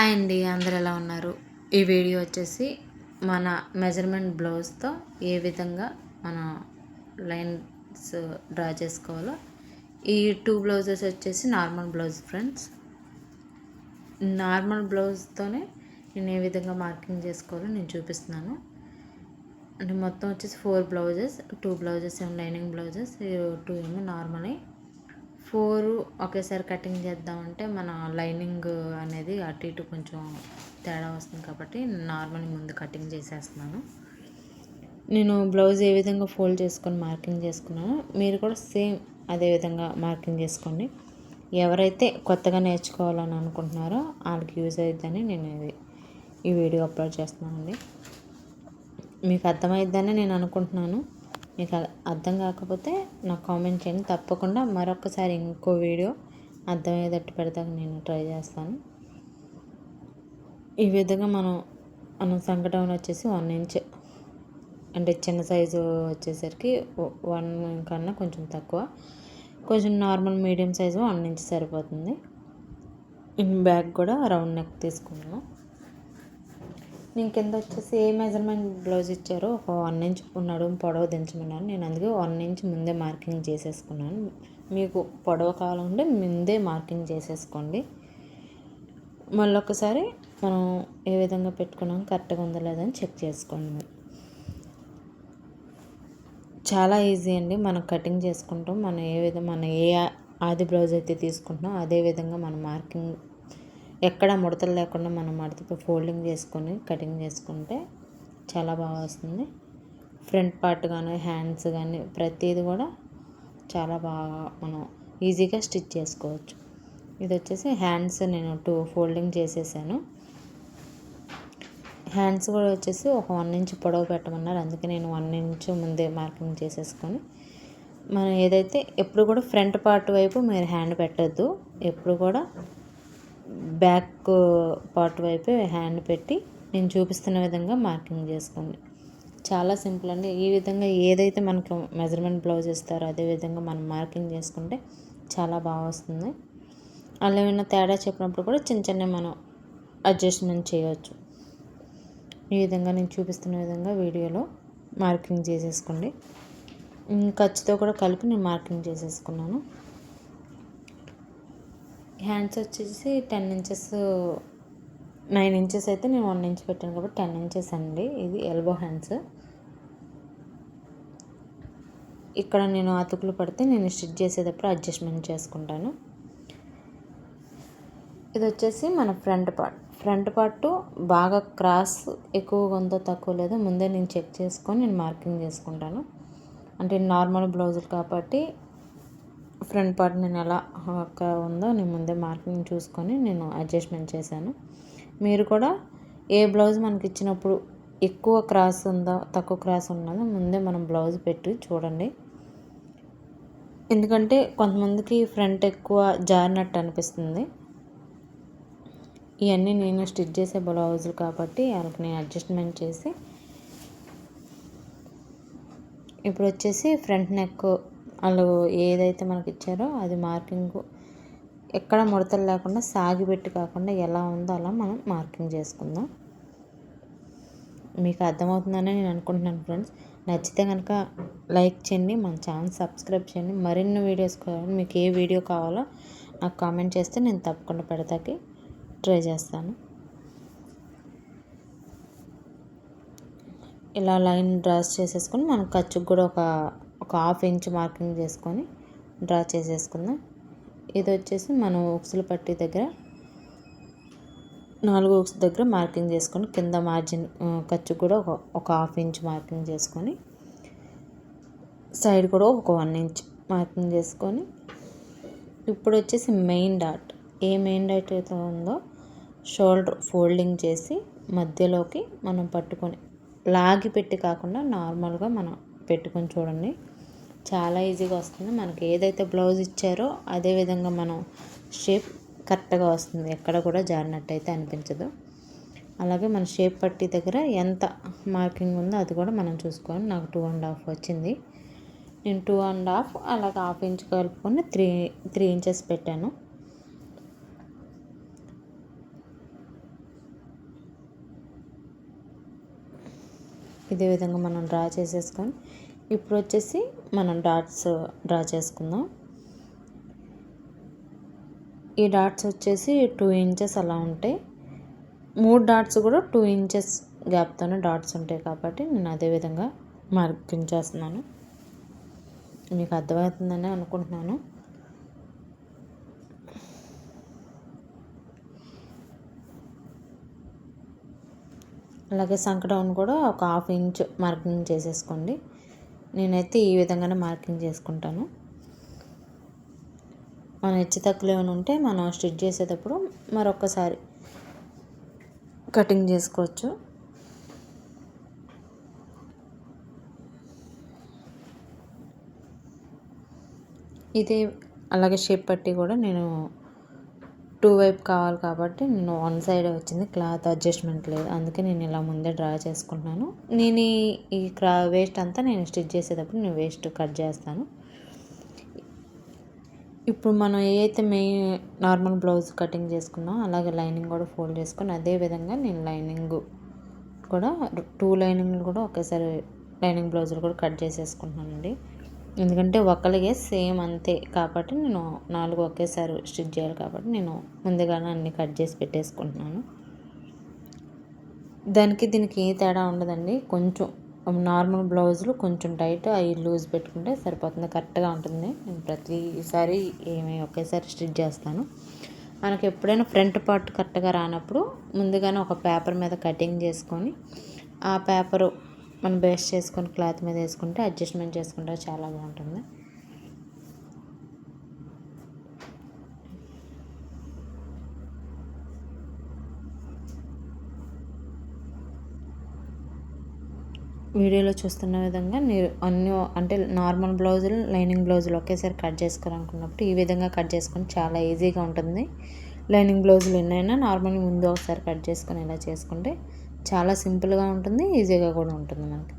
Hi అండి, అందరు ఎలా ఉన్నారు? ఈ వీడియో వచ్చేసి మన మెజర్మెంట్ బ్లౌజ్తో ఏ విధంగా మన లైన్స్ డ్రా చేసుకోవాలో. ఈ 2 బ్లౌజెస్ వచ్చేసి నార్మల్ బ్లౌజ్ ఫ్రెండ్స్. నార్మల్ బ్లౌజ్తోనే నేను ఏ విధంగా మార్కింగ్ చేసుకోవాలో నేను చూపిస్తున్నాను. అంటే మొత్తం వచ్చేసి 4 బ్లౌజెస్, 2 బ్లౌజెస్ ఏమో లైనింగ్ బ్లౌజెస్, 2 ఏమో నార్మల్. 4 ఒకేసారి కటింగ్ చేద్దామంటే మన లైనింగ్ అనేది అటు ఇటు కొంచెం తేడా వస్తుంది కాబట్టి నార్మల్ ముందు కటింగ్ చేసేస్తున్నాను. నేను బ్లౌజ్ ఏ విధంగా ఫోల్డ్ చేసుకొని మార్కింగ్ చేసుకున్నానో మీరు కూడా సేమ్ అదే విధంగా మార్కింగ్ చేసుకోండి. ఎవరైతే కొత్తగా నేర్చుకోవాలని అనుకుంటున్నారో వాళ్ళకి యూజ్ అవుతుందని నేను ఈ వీడియో అప్లోడ్ చేస్తున్నానండి. మీకు అర్థమైద్దని నేను అనుకుంటున్నాను. మీకు అర్థం కాకపోతే నాకు కామెంట్ చేయండి. తప్పకుండా మరొకసారి ఇంకో వీడియో అర్థమయ్యేటట్టు పెడతాను, నేను ట్రై చేస్తాను. ఈ విధంగా మనం సంకటం వచ్చేసి 1 ఇంచ్, అంటే చిన్న సైజు వచ్చేసరికి 1 కన్నా కొంచెం తక్కువ, కొంచెం నార్మల్ మీడియం సైజు 1 ఇంచ్ సరిపోతుంది. బ్యాక్ కూడా రౌండ్ నెక్ తీసుకున్నాను. నేను కింద వచ్చేసి ఏ మెజర్మెంట్ బ్లౌజ్ ఇచ్చారో ఒక 1 ఇంచ్ నడుము పొడవు దించమన్నాను. నేను అందుకే 1 ఇంచ్ ముందే మార్కింగ్ చేసేసుకున్నాను. మీకు పొడవు కావాలంటే ముందే మార్కింగ్ చేసేసుకోండి. మళ్ళీ ఒకసారి మనం ఏ విధంగా పెట్టుకున్నాం కరెక్ట్గా ఉందో లేదని చెక్ చేసుకోండి. చాలా ఈజీ అండి. మనం కటింగ్ చేసుకుంటాం. మనం ఏ ఆది బ్లౌజ్ అయితే తీసుకుంటున్నాం అదే విధంగా మనం మార్కింగ్ ఎక్కడ ముడతలు లేకుండా మనం మడతతో ఫోల్డింగ్ చేసుకొని కటింగ్ చేసుకుంటే చాలా బాగా వస్తుంది. ఫ్రంట్ పార్ట్ కానీ హ్యాండ్స్ కానీ ప్రతిదీ కూడా చాలా బాగా మనం ఈజీగా స్టిచ్ చేసుకోవచ్చు. ఇది వచ్చేసి హ్యాండ్స్ నేను 2 ఫోల్డింగ్ చేసేసాను. హ్యాండ్స్ కూడా వచ్చేసి ఒక 1 ఇంచ్ పొడవు పెట్టమన్నారు, అందుకే నేను 1 ఇంచ్ ముందే మార్కింగ్ చేసేసుకొని మనం ఏదైతే ఎప్పుడు కూడా ఫ్రంట్ పార్ట్ వైపు మీరు హ్యాండ్ పెట్టద్దు, ఎప్పుడు కూడా బ్యాక్ పార్ట్ వైపు హ్యాండ్ పెట్టి నేను చూపిస్తున్న విధంగా మార్కింగ్ చేసుకోండి. చాలా సింపుల్ అండి. ఈ విధంగా ఏదైతే మనకు మెజర్మెంట్ బ్లౌజ్ ఇస్తారో అదే విధంగా మనం మార్కింగ్ చేసుకుంటే చాలా బాగా వస్తుంది. అలా ఏమైనా తేడా చెప్పినప్పుడు కూడా చిన్న చిన్న మనం అడ్జస్ట్మెంట్ చేయవచ్చు. ఈ విధంగా నేను చూపిస్తున్న విధంగా వీడియోలో మార్కింగ్ చేసేసుకోండి. ఖర్చుతో కూడా కలిపి నేను మార్కింగ్ చేసేసుకున్నాను. హ్యాండ్స్ వచ్చేసి 10 ఇంచెస్, 9 ఇంచెస్ అయితే నేను 1 ఇంచ్ పెట్టాను కాబట్టి 10 ఇంచెస్ అండి. ఇది ఎల్బో హ్యాండ్స్. ఇక్కడ నేను అతుకులు పడితే నేను స్టిచ్ చేసేటప్పుడు అడ్జస్ట్మెంట్ చేసుకుంటాను. ఇది వచ్చేసి మన ఫ్రంట్ పార్ట్ బాగా క్రాస్ ఎక్కువగా ఉందో తక్కువ లేదో ముందే నేను చెక్ చేసుకొని నేను మార్కింగ్ చేసుకుంటాను. అంటే నార్మల్ బ్లౌజులు కాబట్టి ఫ్రంట్ పార్ట్ నేను ఎలా ఉందో నేను ముందే మార్కింగ్ చూసుకొని నేను అడ్జస్ట్మెంట్ చేశాను. మీరు కూడా ఏ బ్లౌజ్ మనకి ఇచ్చినప్పుడు ఎక్కువ క్రాస్ ఉందో తక్కువ క్రాస్ ఉన్నదో ముందే మనం బ్లౌజ్ పెట్టి చూడండి. ఎందుకంటే కొంతమందికి ఫ్రంట్ ఎక్కువ జారినట్టు అనిపిస్తుంది. ఇవన్నీ నేను స్టిచ్ చేసే బ్లౌజులు కాబట్టి వాళ్ళకి నేను అడ్జస్ట్మెంట్ చేసి ఇప్పుడు వచ్చేసి ఫ్రంట్ నెక్ వాళ్ళు ఏదైతే మనకి ఇచ్చారో అది మార్కింగ్ ఎక్కడ ముడతలు లేకుండా సాగిపెట్టి కాకుండా ఎలా ఉందో అలా మనం మార్కింగ్ చేసుకుందాం. మీకు అర్థమవుతుందని నేను అనుకుంటున్నాను ఫ్రెండ్స్. నచ్చితే కనుక లైక్ చేయండి, మన ఛానల్ సబ్స్క్రైబ్ చేయండి. మరిన్ని వీడియోస్ కావాలి, మీకు ఏ వీడియో కావాలో నాకు కామెంట్ చేస్తే నేను తప్పకుండా పెడతాకి ట్రై చేస్తాను. ఇలా లైన్ డ్రాస్ చేసేసుకొని మనం ఖర్చుకు కూడా ఒక 1/2 ఇంచ్ మార్కింగ్ చేసుకొని డ్రా చేసేసుకుందాం. ఇది వచ్చేసి మనం ఉక్సులు పట్టి దగ్గర 4 ఉక్స్ దగ్గర మార్కింగ్ చేసుకొని కింద మార్జిన్ ఖర్చుకు కూడా ఒక 1/2 ఇంచ్ మార్కింగ్ చేసుకొని సైడ్ కూడా ఒక 1 ఇంచ్ మార్కింగ్ చేసుకొని ఇప్పుడు వచ్చేసి మెయిన్ డాట్ అయితే ఉందో షోల్డర్ ఫోల్డింగ్ చేసి మధ్యలోకి మనం పట్టుకొని లాగి పెట్టి కాకుండా నార్మల్గా మనం పెట్టుకొని చూడండి. చాలా ఈజీగా వస్తుంది. మనకి ఏదైతే బ్లౌజ్ ఇచ్చారో అదే విధంగా మనం షేప్ కరెక్ట్గా వస్తుంది, ఎక్కడ కూడా జారినట్టు అయితే అనిపించదు. అలాగే మన షేప్ పట్టి దగ్గర ఎంత మార్కింగ్ ఉందో అది కూడా మనం చూసుకోవాలి. నాకు 2.5 వచ్చింది. నేను 2.5 అలాగే 1/2 ఇంచ్ కలుపుకొని 3 ఇంచెస్ పెట్టాను. ఇదే విధంగా మనం డ్రా చేసేసుకొని ఇప్పుడు వచ్చేసి మనం డాట్స్ డ్రా చేసుకుందాం. ఈ డాట్స్ వచ్చేసి 2 ఇంచెస్ అలా ఉంటాయి. 3 డాట్స్ కూడా 2 ఇంచెస్ గ్యాప్తోనే డాట్స్ ఉంటాయి కాబట్టి నేను అదే విధంగా మార్కింగ్ చేస్తున్నాను. మీకు అర్థమవుతుందని అనుకుంటున్నాను. అలాగే సంకటం కూడా ఒక 1/2 ఇంచ్ మార్కింగ్ చేసేసుకోండి. నేనైతే ఈ విధంగానే మార్కింగ్ చేసుకుంటాను. మన హెచ్చు తక్కువలు ఏమైనా ఉంటే మనం స్టిచ్ చేసేటప్పుడు మరొకసారి కటింగ్ చేసుకోవచ్చు. ఇది అలాగే షేప్ పట్టి కూడా నేను 2 వైపు కావాలి కాబట్టి నేను 1 సైడ్ వచ్చింది, క్లాత్ అడ్జస్ట్మెంట్ లేదు, అందుకే నేను ఇలా ముందే డ్రా చేసుకుంటున్నాను. నేను ఈ వేస్ట్ అంతా నేను స్టిచ్ చేసేటప్పుడు నేను వేస్ట్ కట్ చేస్తాను. ఇప్పుడు మనం ఏదైతే మెయిన్ నార్మల్ బ్లౌజ్ కటింగ్ చేసుకున్నాం అలాగే లైనింగ్ కూడా ఫోల్డ్ చేసుకొని అదే విధంగా నేను లైనింగ్ కూడా 2 లైనింగ్లు కూడా ఒకేసారి లైనింగ్ బ్లౌజులు కూడా కట్ చేసేసుకుంటున్నానండి. ఎందుకంటే ఒకరిగే సేమ్ అంతే కాబట్టి నేను 4 ఒకేసారి స్టిచ్ చేయాలి కాబట్టి నేను ముందుగానే అన్నీ కట్ చేసి పెట్టేసుకుంటున్నాను. దానికి దీనికి ఏ తేడా ఉండదండి. కొంచెం నార్మల్ బ్లౌజులు కొంచెం టైట్ అవి లూజ్ పెట్టుకుంటే సరిపోతుంది, కరెక్ట్గా ఉంటుంది. నేను ప్రతిసారి ఏమి ఒకేసారి స్టిచ్ చేస్తాను. మనకి ఎప్పుడైనా ఫ్రంట్ పార్ట్ కరెక్ట్గా రానప్పుడు ముందుగానే ఒక పేపర్ మీద కటింగ్ చేసుకొని ఆ పేపరు మనం బేస్ట్ చేసుకొని క్లాత్ మీద వేసుకుంటే అడ్జస్ట్మెంట్ చేసుకుంటే చాలా బాగుంటుంది. వీడియోలో చూస్తున్న విధంగా మీరు అన్నీ అంటే నార్మల్ బ్లౌజులు లైనింగ్ బ్లౌజులు ఒకేసారి కట్ చేసుకోవాలనుకున్నప్పుడు ఈ విధంగా కట్ చేసుకొని చాలా ఈజీగా ఉంటుంది. లైనింగ్ బ్లౌజులు ఎన్నైనా నార్మల్గా ముందు ఒకసారి కట్ చేసుకొని ఇలా చేసుకుంటే చాలా సింపుల్గా ఉంటుంది, ఈజీగా కూడా ఉంటుంది. మనకి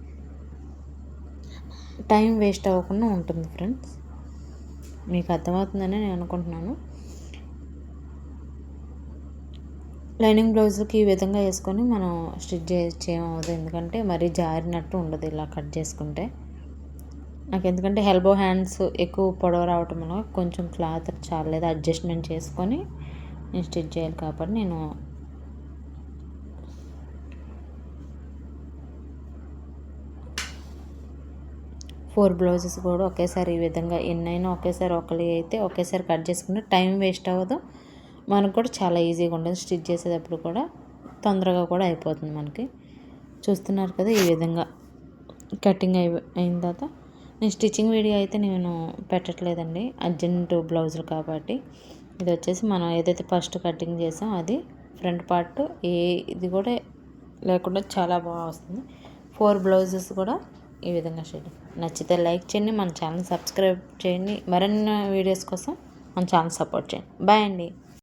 టైం వేస్ట్ అవ్వకుండా ఉంటుంది. ఫ్రెండ్స్, మీకు అర్థమవుతుందని నేను అనుకుంటున్నాను. లైనింగ్ బ్లౌజ్కి ఈ విధంగా వేసుకొని మనం స్టిచ్ చేయమవుతుంది, ఎందుకంటే మరీ జారినట్టు ఉండదు ఇలా కట్ చేసుకుంటే. నాకు ఎందుకంటే ఎల్బో హ్యాండ్స్ ఎక్కువ పొడవు రావటం వల్ల కొంచెం క్లాత్ చాలేదు అడ్జస్ట్మెంట్ చేసుకొని నేను స్టిచ్ చేయాలి కాబట్టి నేను ఫోర్ బ్లౌజెస్ కూడా ఒకేసారి ఈ విధంగా ఎన్నైనా ఒకేసారి అయితే ఒకేసారి కట్ చేసుకుంటే టైం వేస్ట్ అవ్వదు, మనకు కూడా చాలా ఈజీగా ఉంటుంది. స్టిచ్ చేసేటప్పుడు కూడా తొందరగా కూడా అయిపోతుంది మనకి. చూస్తున్నారు కదా, ఈ విధంగా కటింగ్ అయిన తర్వాత నేను స్టిచ్చింగ్ వీడియో అయితే నేను పెట్టట్లేదండి, అర్జెంట్ బ్లౌజులు కాబట్టి. ఇది వచ్చేసి మనం ఏదైతే ఫస్ట్ కటింగ్ చేసాం అది ఫ్రంట్ పార్ట్, ఇది కూడా లేకుండా చాలా బాగా వస్తుంది. 4 బ్లౌజెస్ కూడా ఈ విధంగా షేడ్. నచ్చితే లైక్ చేయండి, మన ఛానల్ సబ్స్క్రైబ్ చేయండి, మరిన్ని వీడియోస్ కోసం మన ఛానల్ సపోర్ట్ చేయండి. బాయ్ అండి.